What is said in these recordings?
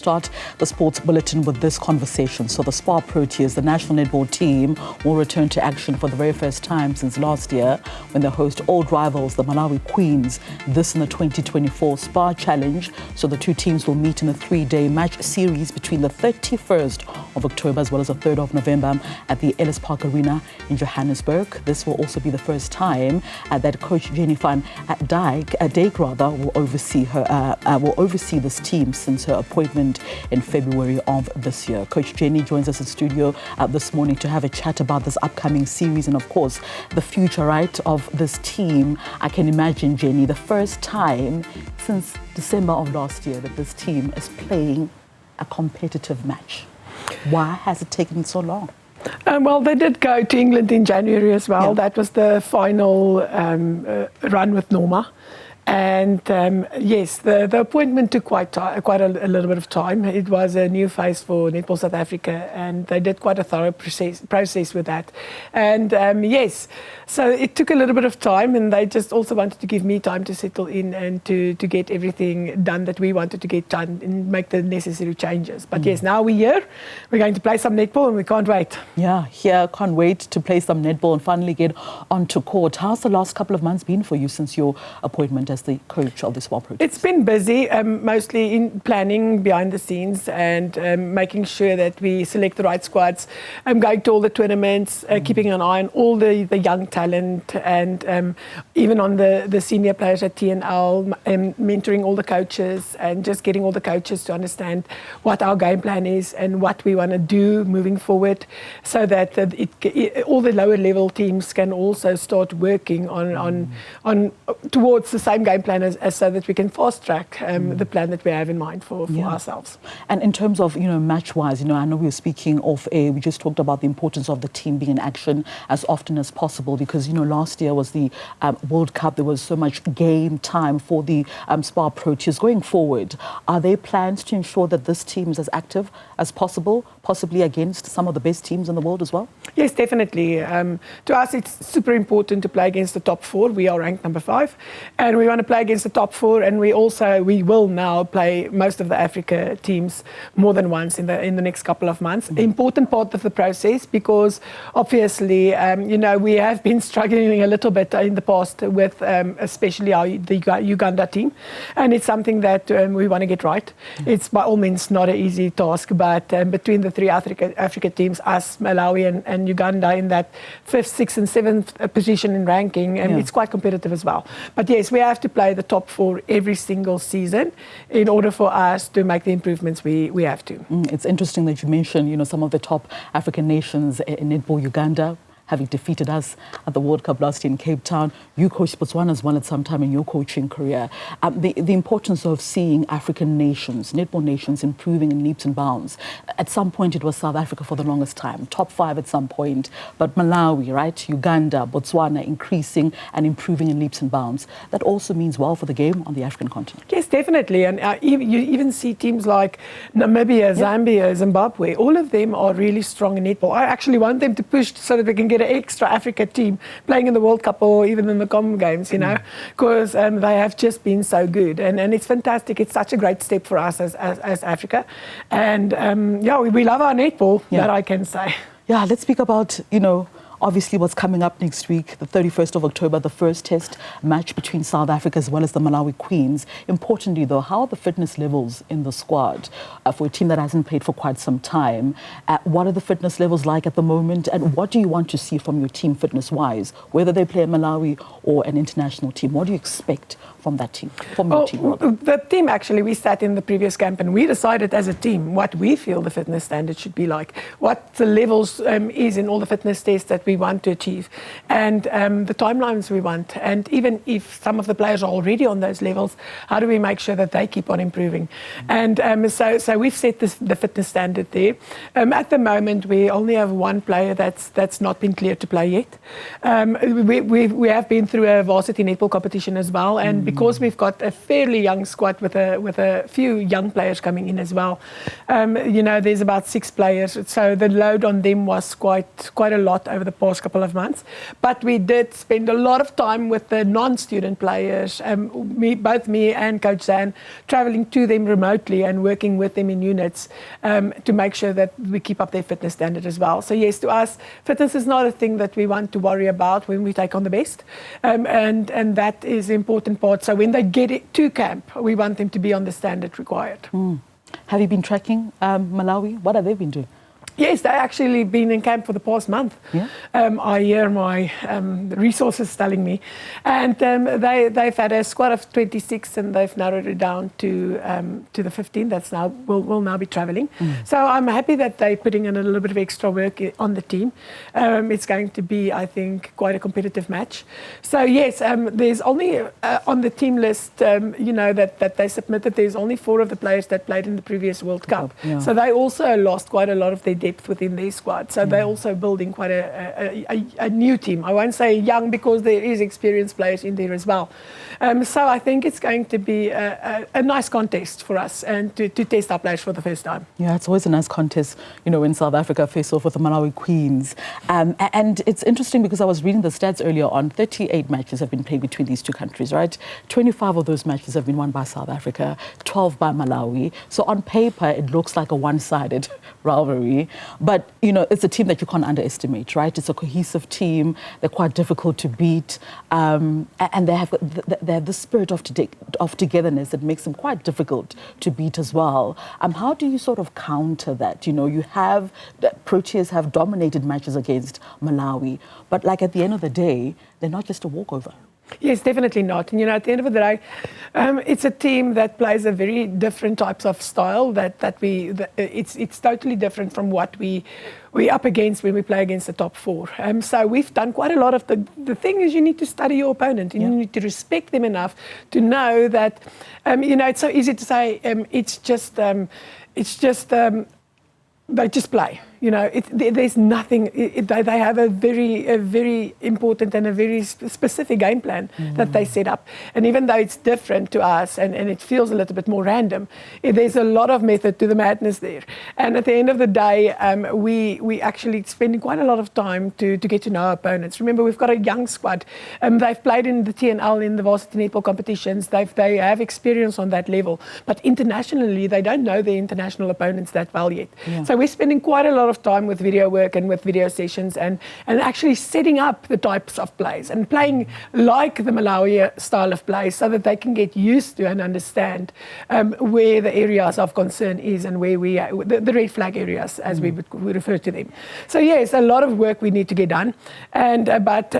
Start the sports bulletin with this conversation. So the SPAR Proteas, the national netball team, will return to action for the very first time since last year when they host old rivals, the Malawi Queens, this in the 2024 SPAR Challenge. So the two teams will meet in a 3-day match series between the 31st of October as well as the 3rd of November at the Ellis Park Arena in Johannesburg. This will also be the first time that Coach Jenny van Dyk will oversee this team since her appointment in February of this year. Coach Jenny joins us in studio this morning to have a chat about this upcoming series and, of course, the future, right, of this team. I can imagine, Jenny, the first time since December of last year that this team is playing a competitive match. Why has it taken so long? Well, they did go to England in January as well. Yeah. That was the final run with Norma. And yes, the appointment took quite a little bit of time. It was a new phase for Netball South Africa, and they did quite a thorough process with that. And yes, so it took a little bit of time, and they just also wanted to give me time to settle in and to get everything done that we wanted to get done and make the necessary changes. But yes, now we're here. We're going to play some netball, and we can't wait. Yeah, can't wait to play some netball and finally get onto court. How's the last couple of months been for you since your appointment as the coach of the SPAR Proteas? It's been busy, mostly in planning behind the scenes and making sure that we select the right squads, going to all the tournaments, keeping an eye on all the young talent, and even on the senior players at TNL, mentoring all the coaches and just getting all the coaches to understand what our game plan is and what we want to do moving forward, so that all the lower level teams can also start working on towards the same game plan as so that we can fast track the plan that we have in mind for ourselves. And in terms of, match-wise, I know we were speaking off air, we just talked about the importance of the team being in action as often as possible because, last year was the World Cup. There was so much game time for the SPAR Proteas. Going forward, are there plans to ensure that this team is as active as possible, possibly against some of the best teams in the world as well? Yes, definitely. To us, it's super important to play against the top 4. We are ranked number 5, and we want to play against the top 4, and we will now play most of the Africa teams more than once in the next couple of months. Important part of the process because obviously we have been struggling a little bit in the past with especially the Uganda team, and it's something that we want to get right. It's by all means not an easy task, but between the 3 Africa teams, us, Malawi and Uganda in that 5th, 6th and 7th position in ranking, and it's quite competitive as well. But yes, we have to play the top 4 every single season in order for us to make the improvements we have to. It's interesting that you mentioned, some of the top African nations in netball, Uganda, having defeated us at the World Cup last year in Cape Town. You coached Botswana as well at some time in your coaching career. The importance of seeing African nations, netball nations, improving in leaps and bounds. At some point, it was South Africa for the longest time, top 5 at some point, but Malawi, right, Uganda, Botswana, increasing and improving in leaps and bounds. That also means well for the game on the African continent. Yes, definitely. And you even see teams like Namibia, Zambia, Zimbabwe, all of them are really strong in netball. I actually want them to push so that we can get an extra Africa team playing in the World Cup or even in the Common Games, because they have just been so good. And it's fantastic. It's such a great step for us as Africa. And we love our netball, that I can say. Yeah, let's speak about, obviously what's coming up next week, the 31st of October, the first test match between South Africa as well as the Malawi Queens. Importantly, though, how are the fitness levels in the squad for a team that hasn't played for quite some time? What are the fitness levels like at the moment? And what do you want to see from your team fitness-wise, whether they play in Malawi or an international team? What do you expect from that team, from your team? The team, actually, we sat in the previous camp and we decided as a team what we feel the fitness standard should be like, what the levels is in all the fitness tests that we want to achieve, and the timelines we want. And even if some of the players are already on those levels, how do we make sure that they keep on improving? And so we've set the fitness standard there. At the moment, we only have 1 player that's not been cleared to play yet. We have been through a varsity netball competition as well, and because we've got a fairly young squad with a few young players coming in as well. You know, there's about 6 players, so the load on them was quite a lot over the past couple of months. But we did spend a lot of time with the non-student players, both me and Coach Zan, traveling to them remotely and working with them in units to make sure that we keep up their fitness standard as well. So yes, to us, fitness is not a thing that we want to worry about when we take on the best, and that is the important part. So when they get it to camp, we want them to be on the standard required. Have you been tracking Malawi? What have they been doing? Yes, they've actually been in camp for the past month. Yeah. I hear my resources telling me. And they've had a squad of 26 and they've narrowed it down to the 15 that's now will now be traveling. So I'm happy that they're putting in a little bit of extra work on the team. It's going to be, I think, quite a competitive match. So yes, there's only on the team list, you know, that they submitted, there's only 4 of the players that played in the previous World Cup. Yeah. So they also lost quite a lot of their depth within their squad. So they're also building quite a new team. I won't say young because there is experienced players in there as well. So I think it's going to be a nice contest for us and to test our players for the first time. Yeah, it's always a nice contest, you know, when South Africa face off with the Malawi Queens. And it's interesting because I was reading the stats earlier on. 38 matches have been played between these two countries, right? 25 of those matches have been won by South Africa, 12 by Malawi. So on paper, it looks like a one-sided rivalry. But, you know, it's a team that you can't underestimate, right? It's a cohesive team. They're quite difficult to beat. And they have the spirit of togetherness that makes them quite difficult to beat as well. How do you sort of counter that? You know, you have, Proteas have dominated matches against Malawi, but like at the end of the day, they're not just a walkover. Yes, definitely not. And, you know, at the end of the day, it's a team that plays a very different types of style it's totally different from what we're up against when we play against the top 4. So we've done quite a lot of the thing is you need to study your opponent and you need to respect them enough to know that, you know, it's so easy to say they just play. You know, there's nothing. They have a very important and a very specific game plan that they set up. And even though it's different to us and it feels a little bit more random, there's a lot of method to the madness there. And at the end of the day, we actually spending quite a lot of time to get to know our opponents. Remember, we've got a young squad. They've played in the TNL, in the varsity netball competitions. They have experience on that level. But internationally, they don't know their international opponents that well yet. Yeah. So we're spending quite a lot of time with video work and with video sessions and actually setting up the types of plays and playing like the Malawi style of play so that they can get used to and understand where the areas of concern is and where the red flag areas, as we refer to them. So yes, a lot of work we need to get done, but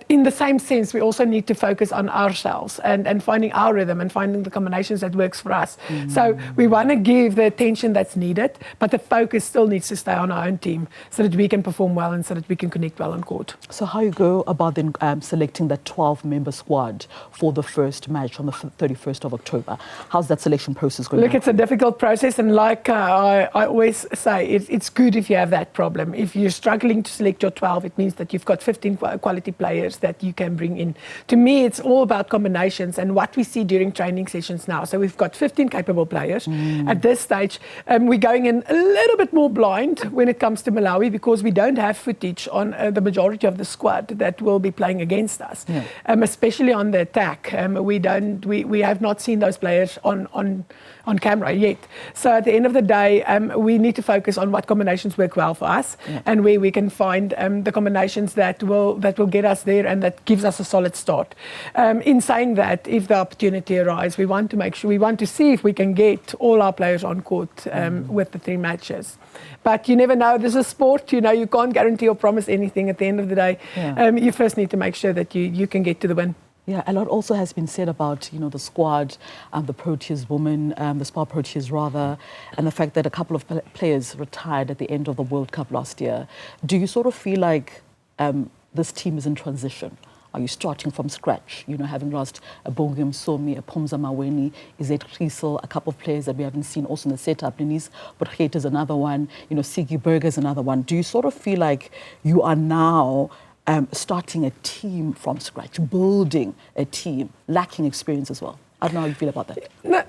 in the same sense, we also need to focus on ourselves and finding our rhythm and finding the combinations that works for us. So we want to give the attention that's needed, but the focus still needs to stay on our own team so that we can perform well and so that we can connect well on court. So how you go about then selecting that 12-member squad for the first match on the 31st of October? How's that selection process going? Look, it's a difficult process, and like I always say, it's good if you have that problem. If you're struggling to select your 12, it means that you've got 15 quality players that you can bring in. To me, it's all about combinations and what we see during training sessions now. So we've got 15 capable players. At this stage, we're going in a little bit more blind when it comes to Malawi because we don't have footage on the majority of the squad that will be playing against us, especially on the attack. We have not seen those players on camera yet. So at the end of the day, we need to focus on what combinations work well for us and where we can find the combinations that will get us there and that gives us a solid start. In saying that, if the opportunity arises, we want to see if we can get all our players on court with the 3 matches. But you never know. This is sport. You know, you can't guarantee or promise anything. At the end of the day, you first need to make sure that you can get to the win. Yeah, a lot also has been said about, you know, the squad, the Proteas women, the SPAR Proteas rather, and the fact that a couple of players retired at the end of the World Cup last year. Do you sort of feel like this team is in transition? Are you starting from scratch? You know, having lost a Bongum Somi, a Pomza Maweni, Izet Riesel, a couple of players that we haven't seen also in the setup. Denise Borget is another one. You know, Sigi Berger is another one. Do you sort of feel like you are now starting a team from scratch, building a team, lacking experience as well? I don't know how you feel about that. No,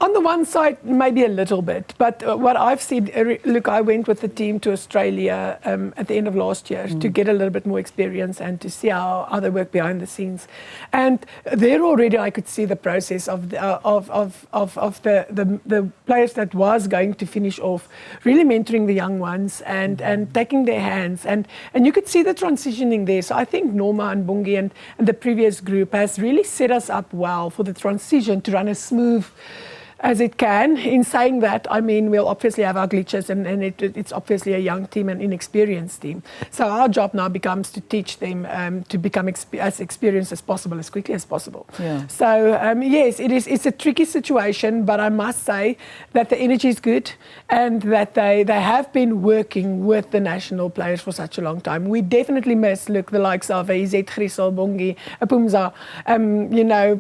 on the one side, maybe a little bit. But what I've seen, look, I went with the team to Australia at the end of last year to get a little bit more experience and to see how they work behind the scenes. And there already I could see the process of the players that was going to finish off, really mentoring the young ones and taking their hands. And you could see the transitioning there. So I think Norma and Bungi and the previous group has really set us up well for the transition to run as smooth as it can. In saying that, I mean, we'll obviously have our glitches and it's obviously a young team and inexperienced team. So our job now becomes to teach them to become as experienced as possible, as quickly as possible. Yeah. So yes, it's a tricky situation, but I must say that the energy is good and that they have been working with the national players for such a long time. We definitely miss, the likes of Izet, Grisel, Bongi, Apumza,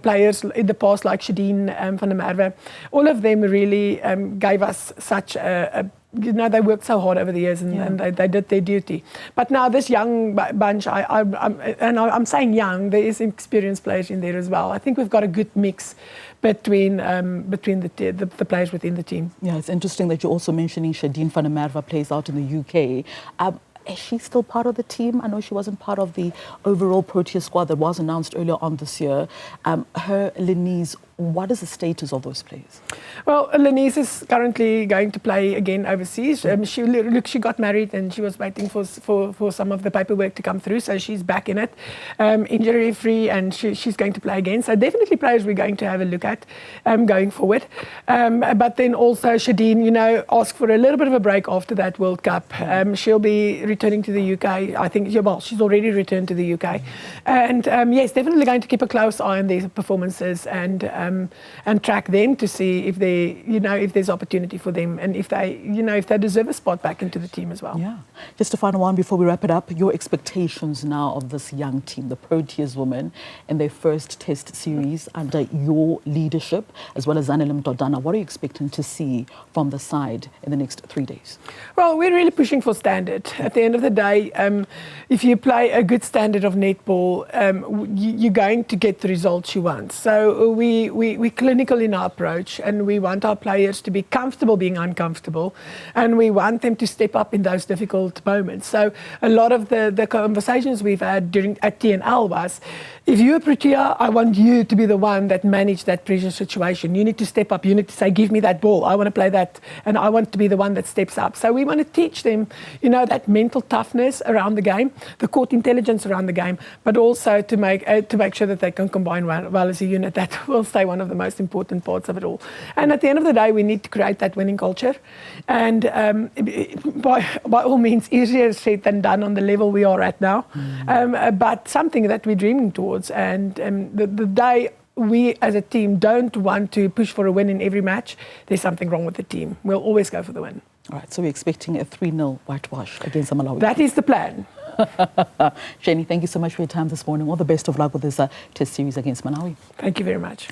players in the past like Shadeen van der Merwe. All of them really gave us such they worked so hard over the years and they did their duty. But now this young bunch, I'm saying young, there is experienced players in there as well. I think we've got a good mix between the players within the team. Yeah, it's interesting that you're also mentioning Shadeen van der Merwe plays out in the UK. Is she still part of the team? I know she wasn't part of the overall Protea squad that was announced earlier on this year. Her, Lenise, what is the status of those players? Well, Lenise is currently going to play again overseas. She got married and she was waiting for some of the paperwork to come through, so she's back in it, injury free, and she's going to play again. So definitely players we're going to have a look at going forward. But then also Shadeen, asked for a little bit of a break after that World Cup. She'll be returning to the UK. I think, she's already returned to the UK. And yes, definitely going to keep a close eye on their performances and track them to see if if there's opportunity for them and if they deserve a spot back into the team as well. Yeah. Just a final one before we wrap it up. Your expectations now of this young team, the Proteas women, in their first test series under your leadership, as well as Zanele Mdodana. What are you expecting to see from the side in the next 3 days? Well, we're really pushing for standard. At the end of the day, if you play a good standard of netball, you're going to get the results you want. So we're clinical in our approach, and we want our players to be comfortable being uncomfortable, and we want them to step up in those difficult moments. So a lot of the conversations we've had at TNL was, if you're a Protea, I want you to be the one that managed that pressure situation. You need to step up. You need to say, give me that ball. I want to play that, and I want to be the one that steps up. So we want to teach them, that mental toughness around the game, the court intelligence around the game, but also to make sure that they can combine well as a unit. That will stay one of the most important parts of it all. And at the end of the day, we need to create that winning culture. And by all means, easier said than done on the level we are at now, but something that we're dreaming towards. And the day we as a team don't want to push for a win in every match, there's something wrong with the team. We'll always go for the win. All right, so we're expecting a 3-0 whitewash against the Malawi. That is the plan. Jenny, thank you so much for your time this morning. All the best of luck with this test series against Malawi. Thank you very much.